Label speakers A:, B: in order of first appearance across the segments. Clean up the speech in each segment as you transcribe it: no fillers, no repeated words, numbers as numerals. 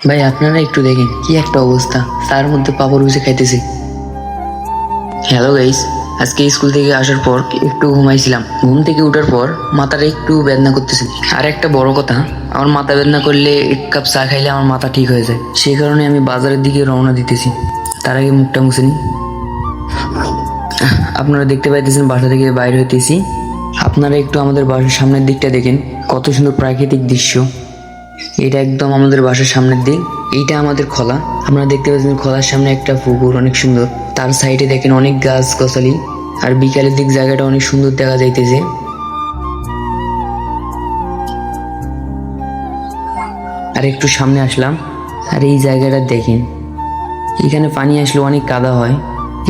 A: ভাই আপনারা একটু দেখেন কি একটা অবস্থা, তার মধ্যে পাপড় বুঝে খাইতেছি। হ্যালো গাইস, আজকে স্কুল থেকে আসার পর একটু ঘুমাইছিলাম। ঘুম থেকে ওঠার পর মাথাটা একটু বেদনা করতেছে। আর একটা বড় কথা, আমার মাথা বেদনা করলে এক কাপ চা খাইলে আমার মাথা ঠিক হয়ে যায়। সেই কারণে আমি বাজারের দিকে রওনা দিতেছি। তার আগে মুখটা মুছে নিই। আপনারা দেখতে পাইতেছেন বাসা থেকে বাইরে হইতেছি। আপনারা একটু আমাদের বাসার সামনের দিকটা দেখেন, কত সুন্দর প্রাকৃতিক দৃশ্য। এটা একদম আমাদের বাসার সামনের দিক। এইটা আমাদের খোলা। আপনারা দেখতে পাচ্ছেন খোলার সামনে একটা পুকুর, অনেক সুন্দর। তার সাইডে দেখেন অনেক গাছ গাছালি। আর বিকালের দিক জায়গাটা অনেক সুন্দর দেখা যাইতেছে। আর একটু সামনে আসলাম, আর এই জায়গাটা দেখেন, এখানে পানি আসলে অনেক কাদা হয়।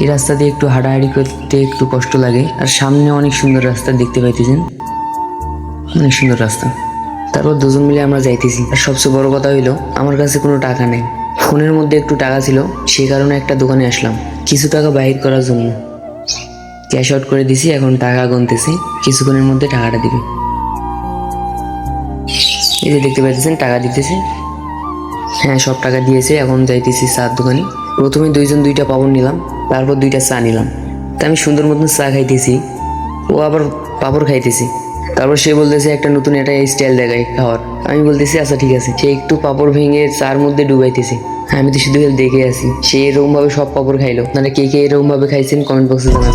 A: এই রাস্তা দিয়ে একটু হাঁটাহাঁটি করতে একটু কষ্ট লাগে। আর সামনে অনেক সুন্দর রাস্তা দেখতে পাইতেছেন, অনেক সুন্দর রাস্তা। তারপর দুজন মিলে আমরা যাইতেছি। আর সবচেয়ে বড় কথা হইলো, আমার কাছে কোনো টাকা নেই। ফোনের মধ্যে একটু টাকা ছিল, সেই কারণে একটা দোকানে আসলাম কিছু টাকা বাহির করার জন্য। ক্যাশ আউট করে দিছি, এখন টাকা গুনতেছি। কিছুক্ষণের মধ্যে টাকাটা দিবে। এই যে দেখতে পাইতেছেন টাকা দিতেছে। হ্যাঁ, সব টাকা দিয়েছে। এখন যাইতেছি চার দোকানে। প্রথমে দুইজন দুইটা পাপড় নিলাম, তারপর দুইটা চা নিলাম। তা আমি সুন্দর মতন চা খাইতেছি, ও আবার পাপড় খাইতেছি। তারপর সে বলতেছে একটা নতুন একটা স্টাইল দেখাই খাওয়ার। আমি বলতেছি আচ্ছা ঠিক আছে। সে একটু পাপড় ভেঙে চার মধ্যে ডুবাইতেছে। আমি তো শুধু দেখে আছি। সে এরকম ভাবে সব পাপড় খাইলো। মানে কে কে এরকম ভাবে খাইছেন কমেন্ট বক্সে জানাবেন।